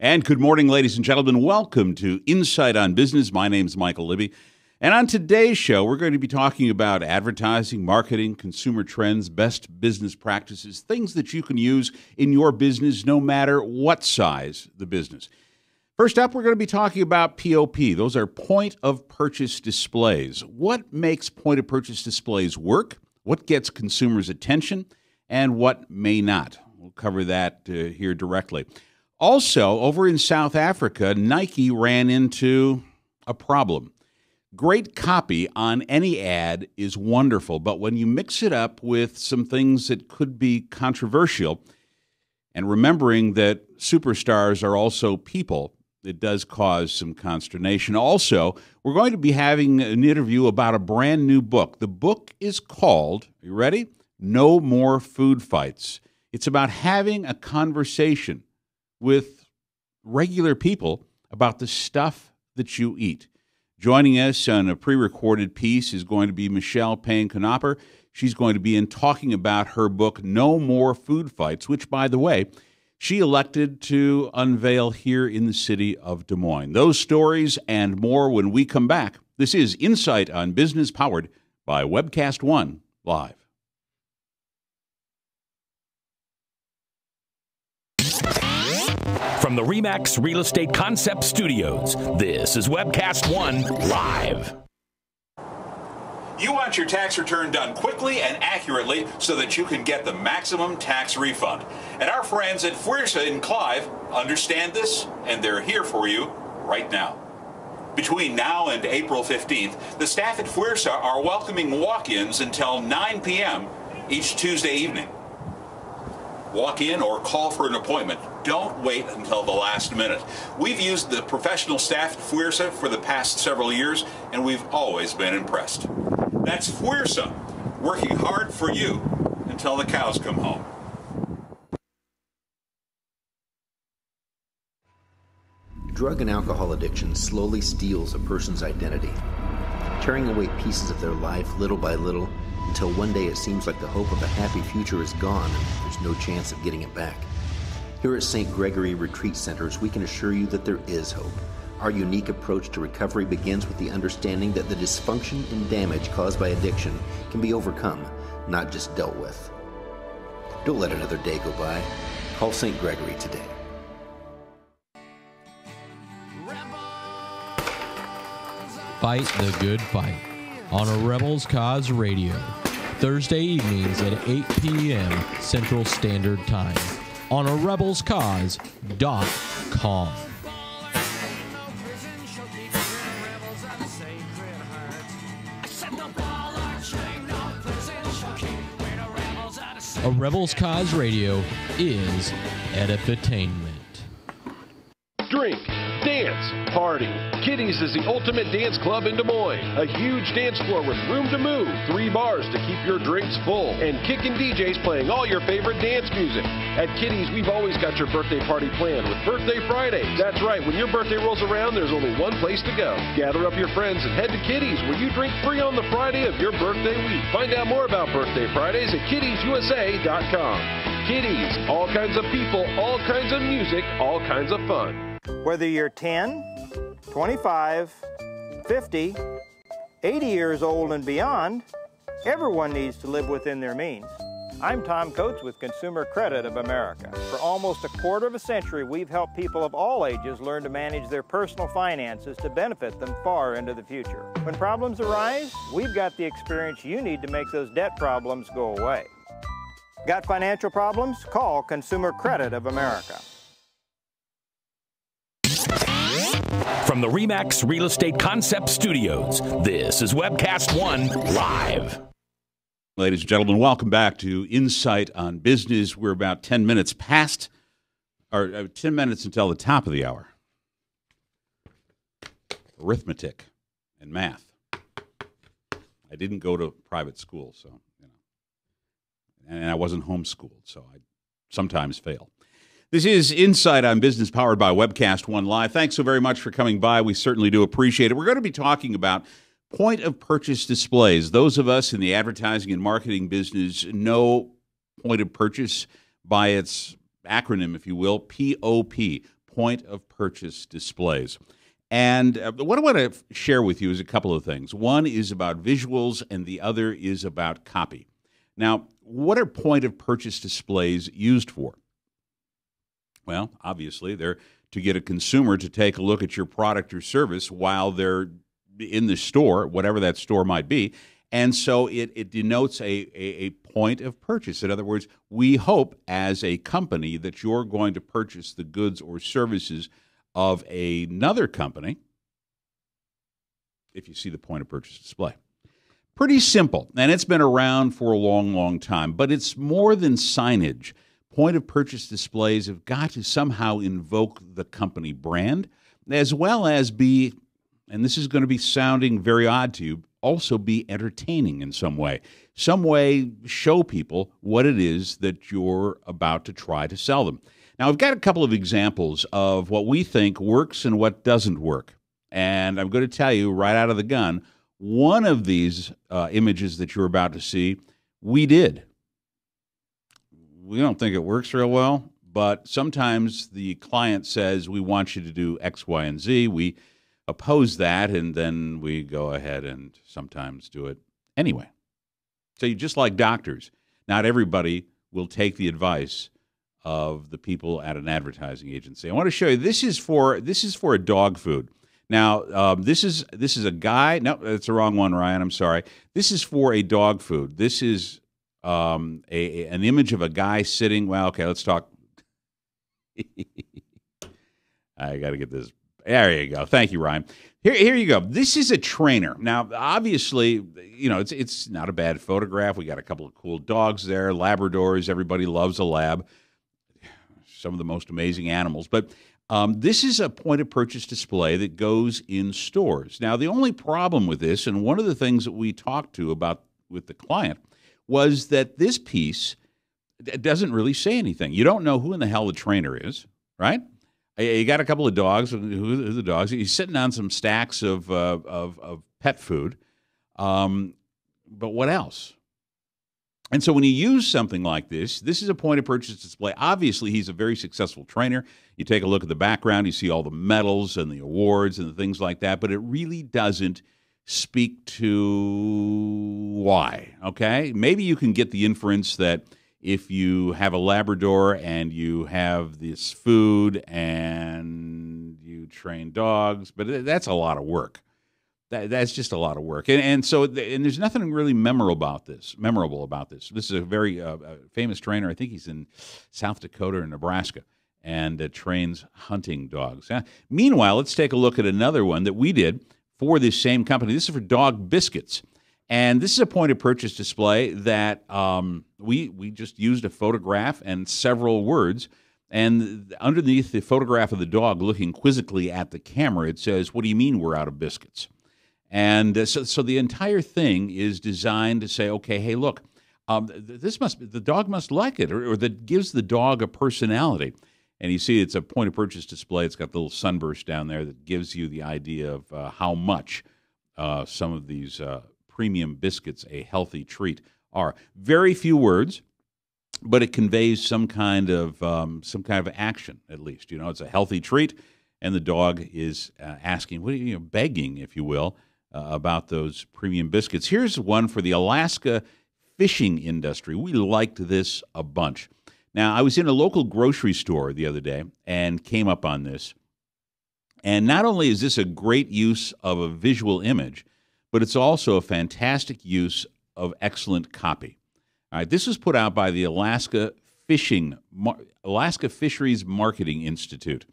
And good morning, ladies and gentlemen. Welcome to Insight on Business. My name's Michael Libby. And on today's show, we're going to be talking about advertising, marketing, consumer trends, best business practices, things that you can use in your business no matter what size the business. First up, we're going to be talking about POP. Those are point-of-purchase displays. What makes point-of-purchase displays work? What gets consumers' attention? And what may not? We'll cover that here directly. Also, over in South Africa, Nike ran into a problem. Great copy on any ad is wonderful, but when you mix it up with some things that could be controversial, and remembering that superstars are also people, it does cause some consternation. Also, we're going to be having an interview about a brand new book. The book is called, are you ready? No More Food Fights. It's about having a conversation with regular people about the stuff that you eat. Joining us on a pre-recorded piece is going to be Michelle Payne-Knopper. She's going to be talking about her book, No More Food Fights, which, by the way, she elected to unveil here in the city of Des Moines. Those stories and more when we come back. This is Insight on Business, powered by Webcast One Live. From the RE/MAX Real Estate Concept Studios, this is Webcast One Live. You want your tax return done quickly and accurately so that you can get the maximum tax refund. And our friends at FWRSA in Clive understand this, and they're here for you right now. Between now and April 15th, the staff at FWRSA are welcoming walk-ins until 9 p.m. each Tuesday evening. Walk in or call for an appointment. Don't wait until the last minute. We've used the professional staff at FWRSA for the past several years, and we've always been impressed. That's FWRSA, working hard for you until the cows come home. Drug and alcohol addiction slowly steals a person's identity, tearing away pieces of their life little by little until one day it seems like the hope of a happy future is gone and there's no chance of getting it back. Here at St. Gregory Retreat Centers, we can assure you that there is hope. Our unique approach to recovery begins with the understanding that the dysfunction and damage caused by addiction can be overcome, not just dealt with. Don't let another day go by. Call St. Gregory today. Fight the good fight on a Rebels Cause Radio, Thursday evenings at 8 p.m. Central Standard Time on a rebelscause.com. A Rebels Cause Radio is edutainment. Drink, dance, party. Kitty's is the ultimate dance club in Des Moines. A huge dance floor with room to move, 3 bars to keep your drinks full, and kickin' DJs playing all your favorite dance music. At Kitty's, we've always got your birthday party planned with Birthday Fridays. That's right, when your birthday rolls around, there's only one place to go. Gather up your friends and head to Kitty's, where you drink free on the Friday of your birthday week. Find out more about Birthday Fridays at kittiesusa.com. Kitty's, all kinds of people, all kinds of music, all kinds of fun. Whether you're 10, 25, 50, 80 years old and beyond, everyone needs to live within their means. I'm Tom Coates with Consumer Credit of America. For almost a quarter of a century, we've helped people of all ages learn to manage their personal finances to benefit them far into the future. When problems arise, we've got the experience you need to make those debt problems go away. Got financial problems? Call Consumer Credit of America. From the RE/MAX Real Estate Concept Studios, this is Webcast One Live. Ladies and gentlemen, welcome back to Insight on Business. We're about 10 minutes past, or 10 minutes until the top of the hour. Arithmetic and math. I didn't go to private school, so, and I wasn't homeschooled, so I sometimes fail. This is Insight on Business, powered by Webcast One Live. Thanks so very much for coming by. We certainly do appreciate it. We're going to be talking about point-of-purchase displays. Those of us in the advertising and marketing business know point of purchase by its acronym, if you will, POP, point of purchase displays. And what I want to share with you is a couple of things. One is about visuals, and the other is about copy. Now, what are point of purchase displays used for? Well, obviously, they're to get a consumer to take a look at your product or service while they're in the store, whatever that store might be. And so it denotes a point of purchase. In other words, we hope as a company that you're going to purchase the goods or services of another company if you see the point of purchase display. Pretty simple, and it's been around for a long, long time, but it's more than signage. Point of purchase displays have got to somehow invoke the company brand, as well as be, and this is going to be sounding very odd to you, also be entertaining in some way. Some way show people what it is that you're about to try to sell them. Now, I've got a couple of examples of what we think works and what doesn't work. And I'm going to tell you right out of the gun, one of these images that you're about to see, we did. We don't think it works real well, but sometimes the client says, we want you to do X, Y, and Z. We oppose that, and then we go ahead and sometimes do it anyway. So you just like doctors, not everybody will take the advice of the people at an advertising agency. I want to show you, this is for a dog food. Now, this is a guy. No, that's the wrong one, Ryan. I'm sorry. This is for a dog food. This is an image of a guy sitting. Well, okay, let's talk. I got to get this. There you go. Thank you, Ryan. Here you go. This is a trainer. Now, obviously, you know, it's not a bad photograph. We got a couple of cool dogs there, Labradors. Everybody loves a lab. Some of the most amazing animals. But this is a point-of-purchase display that goes in stores. Now, the only problem with this, and one of the things that we talked to about with the client, was that this piece doesn't really say anything. You don't know who in the hell the trainer is, right? You got a couple of dogs. Who are the dogs? He's sitting on some stacks of pet food. But what else? And so when you use something like this is a point-of-purchase display. Obviously, he's a very successful trainer. You take a look at the background, you see all the medals and the awards and the things like that, but it really doesn't speak to why, okay? Maybe you can get the inference that if you have a Labrador and you have this food and you train dogs, but that's a lot of work. That's just a lot of work, and so there's nothing really memorable about this. This is a very famous trainer. I think he's in South Dakota or Nebraska, and trains hunting dogs. Meanwhile, let's take a look at another one that we did for this same company. This is for dog biscuits, and this is a point-of-purchase display that we just used a photograph and several words. And underneath the photograph of the dog looking quizzically at the camera, it says, "What do you mean we're out of biscuits?" And so the entire thing is designed to say, okay, hey, look, the dog must like it, or that gives the dog a personality. And you see it's a point-of-purchase display. It's got the little sunburst down there that gives you the idea of how much some of these premium biscuits, a healthy treat, are. Very few words, but it conveys some kind of action, at least. You know, it's a healthy treat, and the dog is asking, begging, if you will, about those premium biscuits. Here's one for the Alaska fishing industry. We liked this a bunch. Now, I was in a local grocery store the other day and came up on this. And not only is this a great use of a visual image, but it's also a fantastic use of excellent copy. All right, this was put out by the Alaska Fisheries Marketing Institute.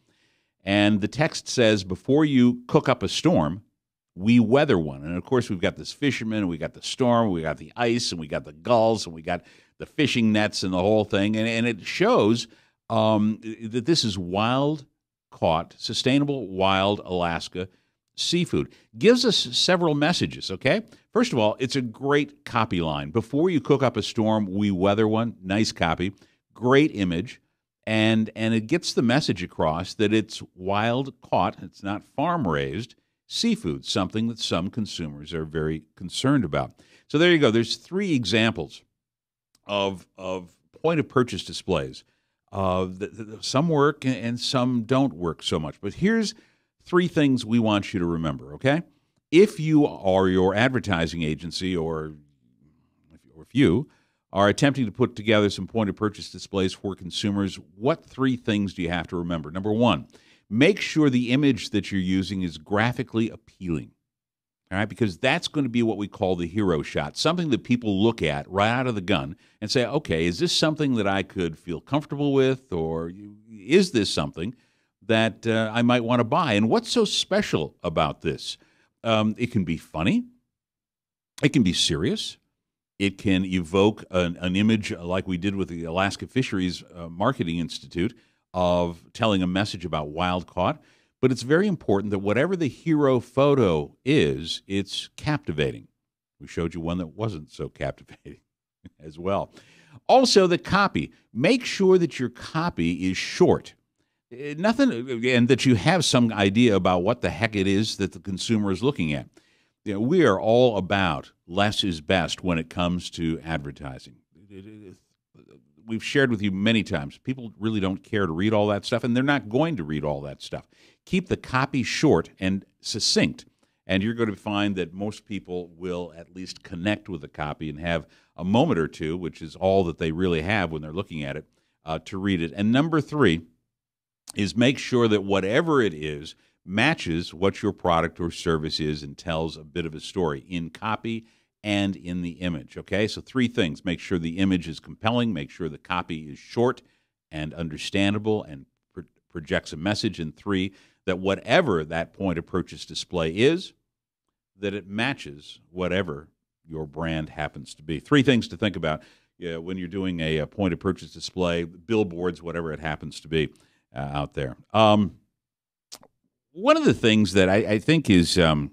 And the text says, before you cook up a storm, we weather one. And, of course, we've got this fisherman, and we got the storm, we got the ice, and we got the gulls, and we got the fishing nets and the whole thing. And it shows that this is wild-caught, sustainable wild Alaska seafood. Gives us several messages, okay? First of all, it's a great copy line. Before you cook up a storm, we weather one. Nice copy. Great image. And it gets the message across that it's wild-caught, it's not farm-raised seafood, something that some consumers are very concerned about. So there you go. There's 3 examples of point-of-purchase displays Some work and some don't work so much. But here's 3 things we want you to remember, okay? If you are your advertising agency or if you are attempting to put together some point-of-purchase displays for consumers, what 3 things do you have to remember? Number 1, make sure the image that you're using is graphically appealing, all right? Because that's going to be what we call the hero shot, something that people look at right out of the gun and say, okay, is this something that I could feel comfortable with, or is this something that I might want to buy? And what's so special about this? It can be funny. It can be serious. It can evoke an image like we did with the Alaska Fisheries Marketing Institute of telling a message about wild caught. But it's very important that whatever the hero photo is, it's captivating. We showed you one that wasn't so captivating as well. Also, the copy. Make sure that your copy is short. Nothing, and that you have some idea about what the heck it is that the consumer is looking at. You know, we are all about less is best when it comes to advertising. We've shared with you many times, people really don't care to read all that stuff, and they're not going to read all that stuff. Keep the copy short and succinct, and you're going to find that most people will at least connect with the copy and have a moment or two, which is all that they really have when they're looking at it, to read it. And number 3 is make sure that whatever it is matches what your product or service is and tells a bit of a story in copy and in the image, okay? So 3 things. Make sure the image is compelling. Make sure the copy is short and understandable and projects a message. And 3, that whatever that point-of-purchase display is, that it matches whatever your brand happens to be. 3 things to think about when you're doing a point-of-purchase display, billboards, whatever it happens to be out there. One of the things that I think is, and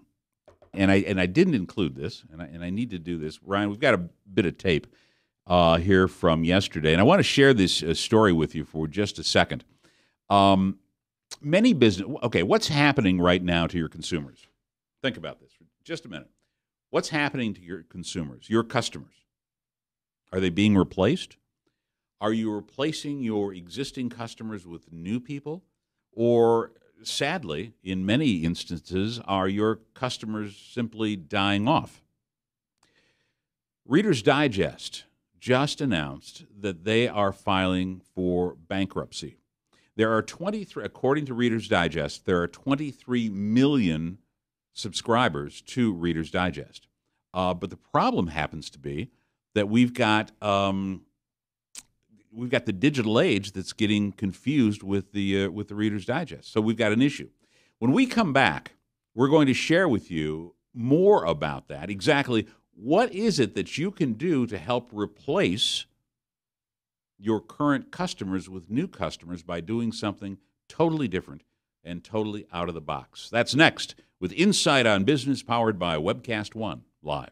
I didn't include this, and I need to do this. Ryan, we've got a bit of tape here from yesterday, and I want to share this story with you for just a second. What's happening right now to your consumers? Think about this for just a minute. What's happening to your consumers, your customers? Are they being replaced? Are you replacing your existing customers with new people? Or, sadly, in many instances, are your customers simply dying off? Reader's Digest just announced that they are filing for bankruptcy. There are 23, according to Reader's Digest, there are 23 million subscribers to Reader's Digest. But the problem happens to be that we've got the digital age that's getting confused with the Reader's Digest. So we've got an issue. When we come back, we're going to share with you more about that. Exactly what is it that you can do to help replace your current customers with new customers by doing something totally different and totally out of the box. That's next with Insight on Business, powered by Webcast One Live.